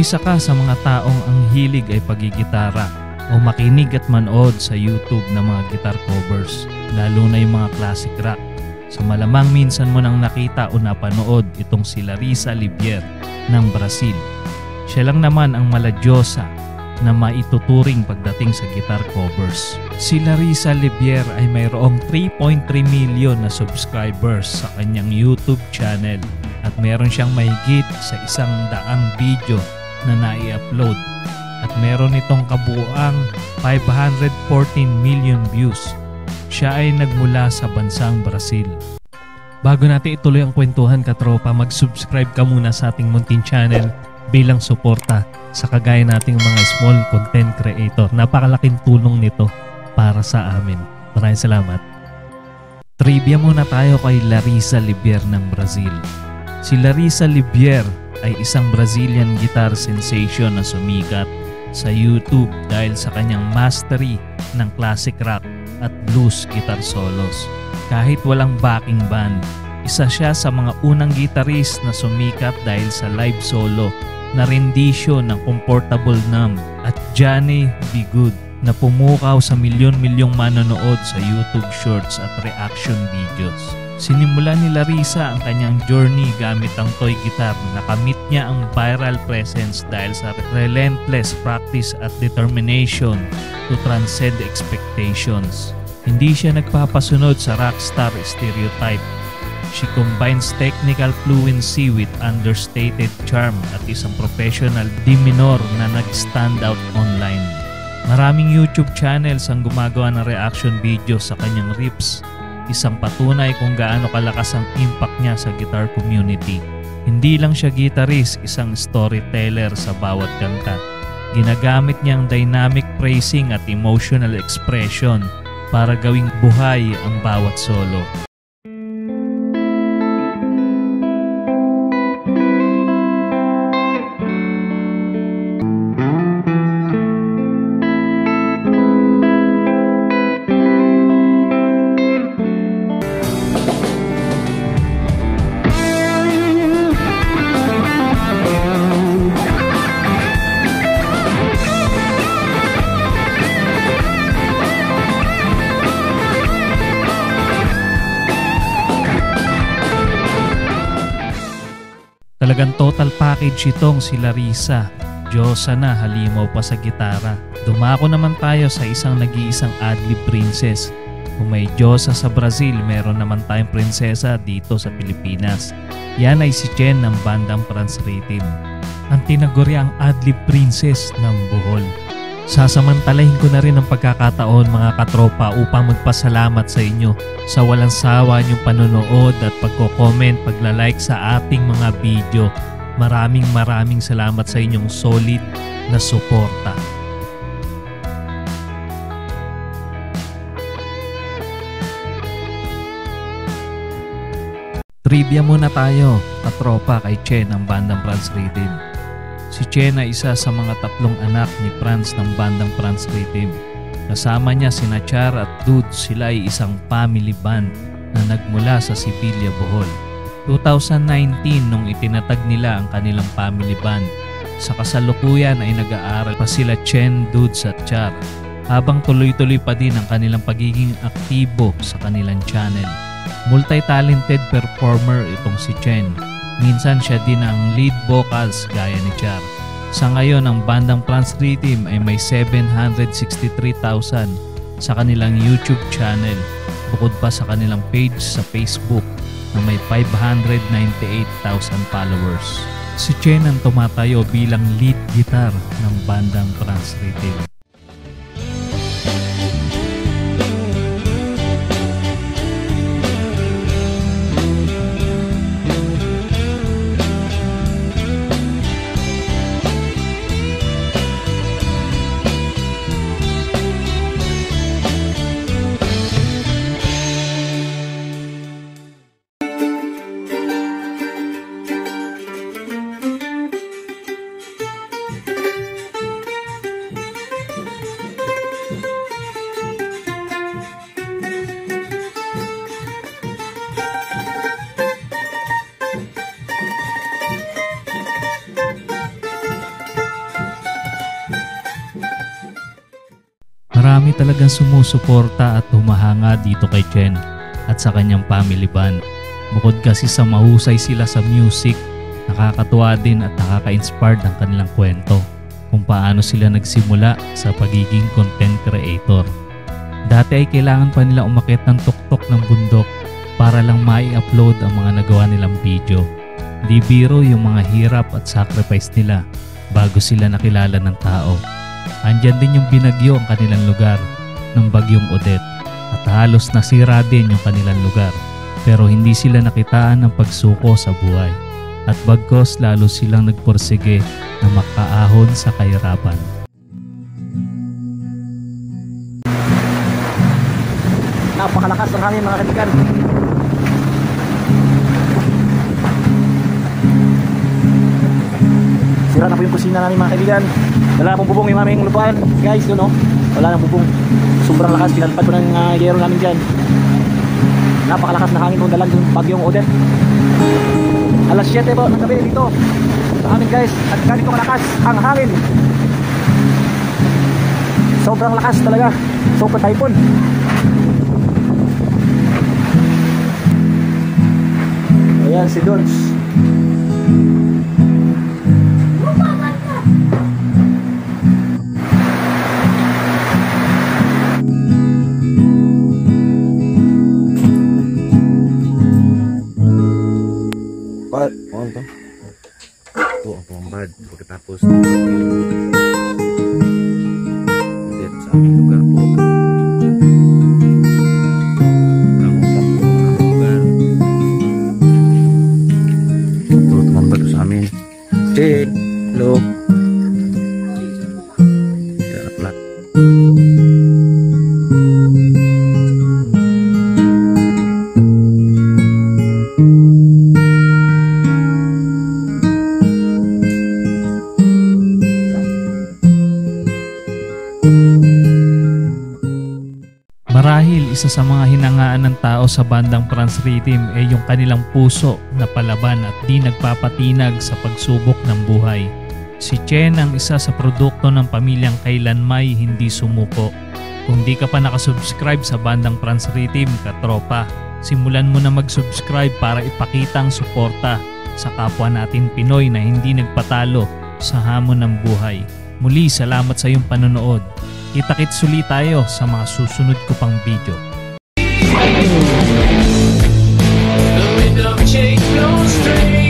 Kung isa ka sa mga taong ang hilig ay pagigitara o makinig at manood sa YouTube ng mga guitar covers, lalo na yung mga classic rock, sa malamang minsan mo nang nakita o napanood itong si Larissa Livier ng Brazil. Siya lang naman ang maladyosa na maituturing pagdating sa guitar covers. Si Larissa Livier ay mayroong 3.3 million na subscribers sa kanyang YouTube channel at meron siyang mahigit sa 100 video na nai-upload at meron itong kabuuang 514 million views. Siya ay nagmula sa bansang Brazil. Bago natin ituloy ang kwentuhan, katropa, mag-subscribe ka muna sa ating munting channel bilang suporta sa kagaya nating mga small content creator. Napakalaking tulong nito para sa amin. Maraming salamat. Trivia muna tayo kay Larissa Livier ng Brazil. Si Larissa Livier ay isang Brazilian guitar sensation na sumikat sa YouTube dahil sa kanyang mastery ng classic rock at blues guitar solos. Kahit walang backing band, isa siya sa mga unang guitarist na sumikat dahil sa live solo na rendition ng Comfortable Numb at Johnny B. Good na pumukaw sa milyon-milyong manonood sa YouTube shorts at reaction videos. Sinimula ni Larissa ang kanyang journey gamit ang toy guitar. Nakamit niya ang viral presence dahil sa relentless practice at determination to transcend expectations. Hindi siya nagpapasunod sa rockstar stereotype. She combines technical fluency with understated charm at isang professional demeanor na nag-stand out online. Maraming YouTube channels ang gumagawa ng reaction videos sa kanyang riffs, isang patunay kung gaano kalakas ang impact niya sa guitar community. Hindi lang siya guitarist, isang storyteller sa bawat kanta. Ginagamit niya ang dynamic phrasing at emotional expression para gawing buhay ang bawat solo. Talagang total package itong si Larissa. Diyosa na, halimaw pa sa gitara. Dumako naman tayo sa isang nag-iisang adlib princess. Kung may Diyosa sa Brazil, meron naman tayong prinsesa dito sa Pilipinas. Yan ay si Chen ng bandang Franz Rhythm, ang tinaguriang adlib princess ng Bohol. Sasamantalahin ko na rin ang pagkakataon, mga katropa, upang magpasalamat sa inyo sa walang sawa niyong panonood at pagko-comment, pagla-like sa ating mga video. Maraming salamat sa inyong solid na suporta. Trivia muna tayo, katropa, kay Chen ng bandang Franz Rhythm. Si Chen ay isa sa mga 3 anak ni Franz ng bandang Franz Rhythm. Kasama niya sina Char at Dude. Sila ay isang family band na nagmula sa Sibilia, Bohol. 2019 nung itinatag nila ang kanilang family band. Sa kasalukuyan ay nag-aaral pa sila Chen, Dude at Char, habang tuloy-tuloy pa din ang kanilang pagiging aktibo sa kanilang channel. Multi-talented performer itong si Chen. Minsan siya din ang lead vocals gaya ni Char. Sa ngayon, ang bandang Franz Rhythm ay may 763,000 sa kanilang YouTube channel, bukod pa sa kanilang page sa Facebook na may 598,000 followers. Si Chen ang tumatayo bilang lead guitar ng bandang Franz Rhythm. marami talagang sumusuporta at humahanga dito kay Chen at sa kanyang family band. Bukod kasi sa mahusay sila sa music, nakakatuwa din at nakaka-inspired ang kanilang kwento kung paano sila nagsimula sa pagiging content creator. Dati ay kailangan pa nila umakyat ng tuktok ng bundok para lang mai-upload ang mga nagawa nilang video. Di biro yung mga hirap at sacrifice nila bago sila nakilala ng tao. Andyan din yung binagyo ang kanilang lugar ng bagyong Odette at halos nasira din yung kanilang lugar, pero hindi sila nakitaan ng pagsuko sa buhay at bagkos lalo silang nagpursige na makaahon sa kahirapan. Napakalakas ng hangin mga kaibigan. Sira na po yung kusina namin mga kaibigan. Wala pong bubong yung aming lutuan guys, yun o. Wala nang bubong. Sobrang lakas, pinalipad ko ng yero namin dyan. Napakalakas na hangin kung dalag yung bagyong Odette. Alas 7 po ng gabi dito sa amin guys, at ganito malakas ang hangin. Sobrang lakas talaga, super typhoon. Ayan si Dons. Bad, ano to? Ito ang bad. Pagkatapos ulit sa aming lugar po. Ang usap po ang lugar. Ito, tumambad sa amin. Hey, hello. Yan na pala. Marahil isa sa mga hinangaan ng tao sa bandang France Rhythm ay yung kanilang puso na palaban at di nagpapatinag sa pagsubok ng buhay. Si Chen ang isa sa produkto ng pamilyang kailanmay hindi sumuko. Kung di ka pa nakasubscribe sa bandang France Rhythm, katropa, simulan mo na mag-subscribe para ipakita ang suporta sa kapwa natin Pinoy na hindi nagpatalo sa hamon ng buhay. Muli, salamat sa iyong panonood. Kita-kits ulit tayo sa mga susunod ko pang video. The wind of change, no strain.